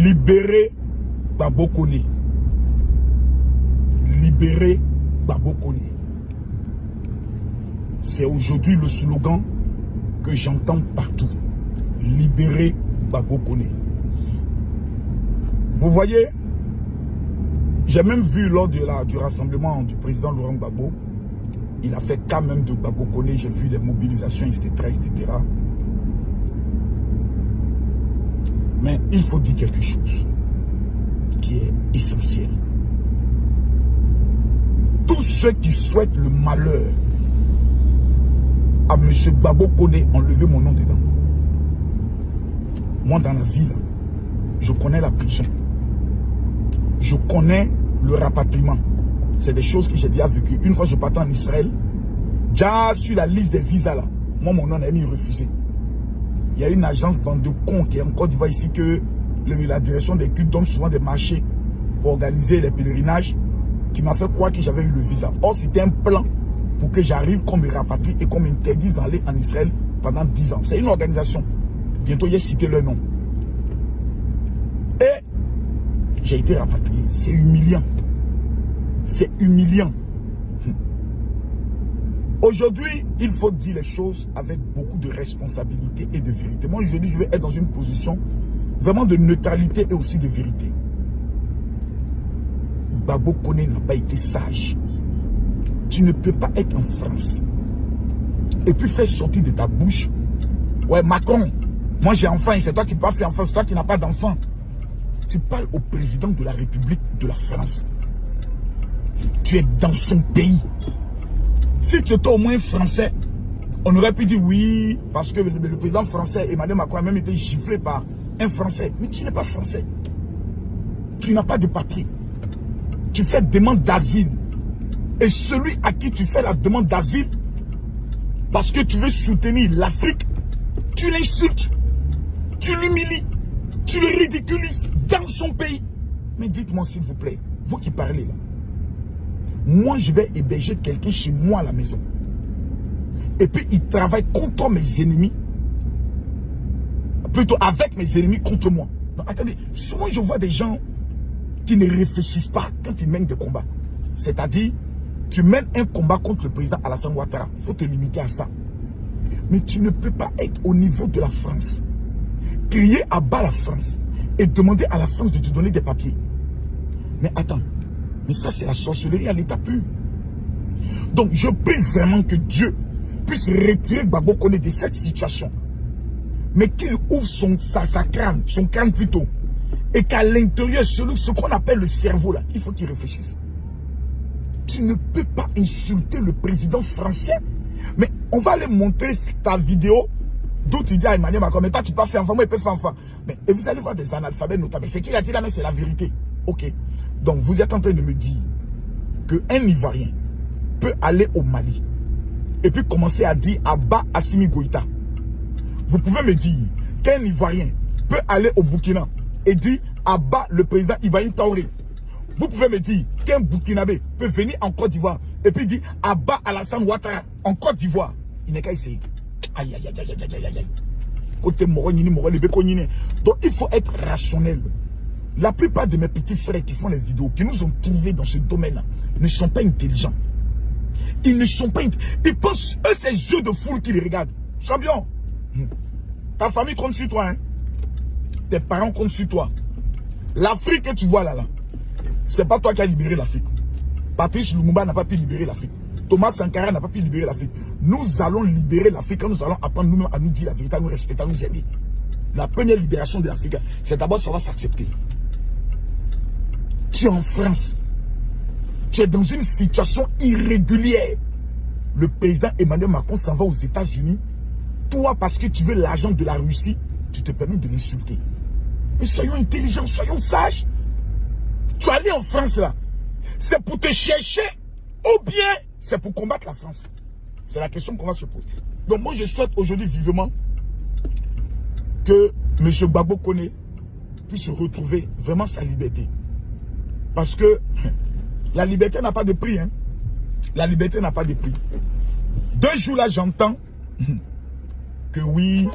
Libérez Gbagbo Kone. Libérez Gbagbo Kone. C'est aujourd'hui le slogan que j'entends partout. Libérez Gbagbo Kone. Vous voyez, j'ai même vu lors du rassemblement du président Laurent Gbagbo, il a fait cas même de Gbagbo Kone, j'ai vu les mobilisations, etc., etc. Mais il faut dire quelque chose qui est essentiel. Tous ceux qui souhaitent le malheur à M. Gbagbo Kone, enlevez mon nom dedans. Moi, dans la ville, je connais la prison. Je connais le rapatriement. C'est des choses que j'ai déjà vécues. Une fois, je partais en Israël. Déjà sur la liste des visas là. Moi, mon nom a mis refusé. Il y a une agence bande de cons qui est en Côte d'Ivoire ici que la direction des cultes donne souvent des marchés pour organiser les pèlerinages qui m'a fait croire que j'avais eu le visa. Or, c'était un plan pour que j'arrive, qu'on me rapatrie et qu'on m'interdise d'aller en Israël pendant 10 ans. C'est une organisation. Bientôt, j'ai cité leur nom. Et j'ai été rapatrié. C'est humiliant. C'est humiliant. Aujourd'hui, il faut dire les choses avec beaucoup de responsabilité et de vérité. Moi, aujourd'hui, je vais être dans une position vraiment de neutralité et aussi de vérité. Gbagbo Kone n'a pas été sage. Tu ne peux pas être en France et puis faire sortir de ta bouche: ouais, Macron, moi j'ai enfant, et c'est toi qui n'as pas fait enfant, c'est toi qui n'as pas d'enfant. Tu parles au président de la République de la France. Tu es dans son pays. Si tu étais au moins français, on aurait pu dire oui, parce que le président français, Emmanuel Macron, a même été giflé par un Français. Mais tu n'es pas français. Tu n'as pas de papier. Tu fais demande d'asile. Et celui à qui tu fais la demande d'asile, parce que tu veux soutenir l'Afrique, tu l'insultes, tu l'humilies, tu le ridiculises dans son pays. Mais dites-moi s'il vous plaît, vous qui parlez là, moi je vais héberger quelqu'un chez moi à la maison, et puis il travaille contre mes ennemis, plutôt avec mes ennemis contre moi. Non, attendez, souvent je vois des gens qui ne réfléchissent pas quand ils mènent des combats. C'est-à-dire, tu mènes un combat contre le président Alassane Ouattara, il faut te limiter à ça. Mais tu ne peux pas être au niveau de la France, crier à bas la France et demander à la France de te donner des papiers. Mais attends, mais ça c'est la sorcellerie à l'état pur. Donc je prie vraiment que Dieu puisse retirer Gbagbo Kone de cette situation, mais qu'il ouvre son crâne plutôt, et qu'à l'intérieur, ce qu'on appelle le cerveau là, il faut qu'il réfléchisse. Tu ne peux pas insulter le président français. Mais on va aller montrer ta vidéo d'où tu dis à Emmanuel Macron, mais toi tu peux faire enfant, moi il peut faire enfant. Mais, et vous allez voir des analphabètes notamment. C'est qu'il a dit là, mais c'est la vérité. Ok. Donc vous êtes en train de me dire qu'un Ivoirien peut aller au Mali et puis commencer à dire à bas Assimi Goïta. Vous pouvez me dire qu'un Ivoirien peut aller au Burkina et dire à bas le président Ibrahim Traoré. Vous pouvez me dire qu'un Burkinabé peut venir en Côte d'Ivoire et puis dire à bas Alassane Ouattara en Côte d'Ivoire. Il n'est qu'à essayer. Aïe, aïe, aïe, aïe, aïe, aïe, aïe. Côté Moronini, donc il faut être rationnel. La plupart de mes petits frères qui font les vidéos, qui nous ont trouvés dans ce domaine-là, ne sont pas intelligents. Ils ne sont pas intelligents. Ils pensent, eux, ces jeux de foule qui les regardent. Champion, ta famille compte sur toi, hein. Tes parents comptent sur toi. L'Afrique que tu vois là, c'est pas toi qui as libéré l'Afrique. Patrice Lumumba n'a pas pu libérer l'Afrique. Thomas Sankara n'a pas pu libérer l'Afrique. Nous allons libérer l'Afrique quand nous allons apprendre nous-mêmes à nous dire la vérité, à nous respecter, à nous aimer. La première libération de l'Afrique, c'est d'abord savoir s'accepter. Tu es en France. Tu es dans une situation irrégulière. Le président Emmanuel Macron s'en va aux États-Unis. Toi, parce que tu veux l'argent de la Russie, tu te permets de l'insulter. Mais soyons intelligents, soyons sages. Tu es allé en France là, c'est pour te chercher ou bien c'est pour combattre la France? C'est la question qu'on va se poser. Donc moi je souhaite aujourd'hui vivement que M. Gbagbo Kone puisse retrouver vraiment sa liberté. Parce que la liberté n'a pas de prix. Hein. La liberté n'a pas de prix. 2 jours là j'entends que oui,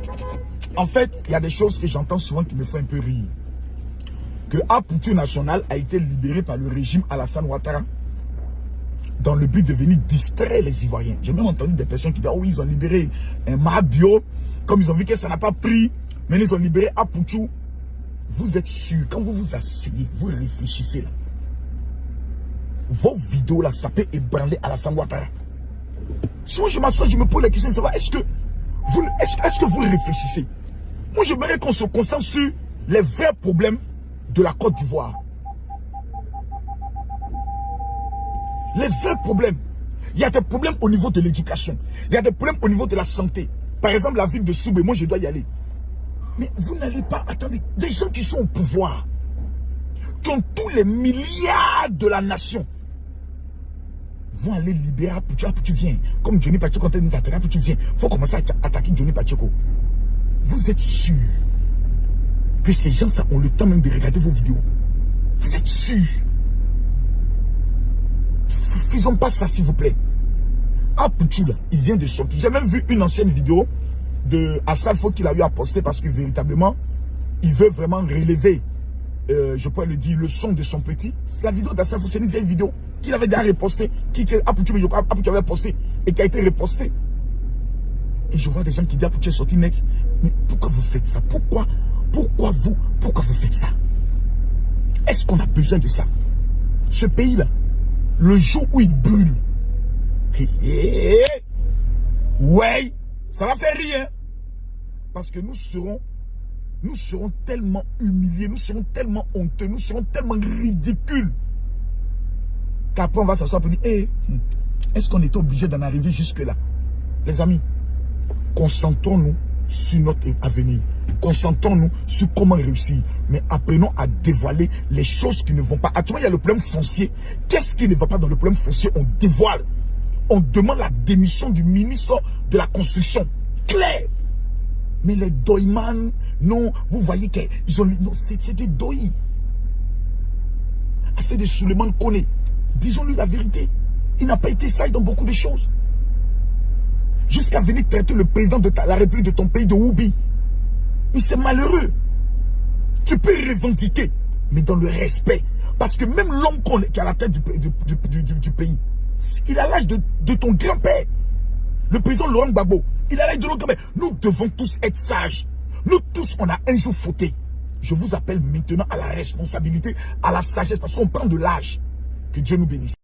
en fait il y a des choses que j'entends souvent qui me font un peu rire. que Apoutou National a été libéré par le régime Alassane Ouattara dans le but de venir distraire les Ivoiriens. J'ai même entendu des personnes qui disent, oh oui, ils ont libéré un Mahabio, comme ils ont vu que ça n'a pas pris, mais ils ont libéré Apoutou. Vous êtes sûr, quand vous vous asseyez, vous réfléchissez là, vos vidéos là, ça peut ébranler Alassane Ouattara. Souvent je m'assois, je me pose la question de savoir, est-ce que vous réfléchissez? Moi j'aimerais qu'on se concentre sur les vrais problèmes de la Côte d'Ivoire. Les vrais problèmes. Il y a des problèmes au niveau de l'éducation. Il y a des problèmes au niveau de la santé. Par exemple, la ville de Soubé, moi je dois y aller. Mais vous n'allez pas attendre. Des gens qui sont au pouvoir, qui ont tous les milliards de la nation, vont aller libérer Apoutou. Apoutou vient. Comme Johnny Pacheco, quand il nous attaque, Apoutou vient. Il faut commencer à attaquer Johnny Pacheco. Vous êtes sûr que ces gens ça ont le temps même de regarder vos vidéos? Vous êtes sûr? Faisons pas ça s'il vous plaît. Apoutou là, il vient de sortir. J'ai même vu une ancienne vidéo de Assalfo qu'il a eu à poster parce que véritablement, il veut vraiment relever, je pourrais le dire, le son de son petit. La vidéo d'Assalfo, c'est une vieille vidéo qu'il avait déjà repostée, Apoutou avait posté et qui a été repostée. Et je vois des gens qui disent Apoutou est sorti net. Mais pourquoi vous faites ça? Pourquoi vous faites ça? Est-ce qu'on a besoin de ça? Ce pays-là, le jour où il brûle, ouais, ça va faire rire. Parce que nous serons tellement humiliés, nous serons tellement honteux, nous serons tellement ridicules qu'après on va s'asseoir pour dire, est-ce qu'on était obligé d'en arriver jusque-là? Les amis, concentrons-nous sur notre avenir. Concentrons-nous sur comment réussir. Mais apprenons à dévoiler les choses qui ne vont pas. Actuellement, il y a le problème foncier. Qu'est-ce qui ne va pas dans le problème foncier? On dévoile. On demande la démission du ministre de la Construction. Clair. Mais les doyman, non, vous voyez qu'ils ont... Non, c'est des doy. Affaire de Souleymane Koné. Disons-lui la vérité. Il n'a pas été sage dans beaucoup de choses. Jusqu'à venir traiter le président de la République de ton pays de Woubi. Mais c'est malheureux. Tu peux revendiquer, mais dans le respect. Parce que même l'homme qui est à la tête du pays, il a l'âge de ton grand-père. Le président Laurent Gbagbo, il a l'âge de notre grand-père. Nous devons tous être sages. Nous tous, on a un jour fauté. Je vous appelle maintenant à la responsabilité, à la sagesse, parce qu'on prend de l'âge. Que Dieu nous bénisse.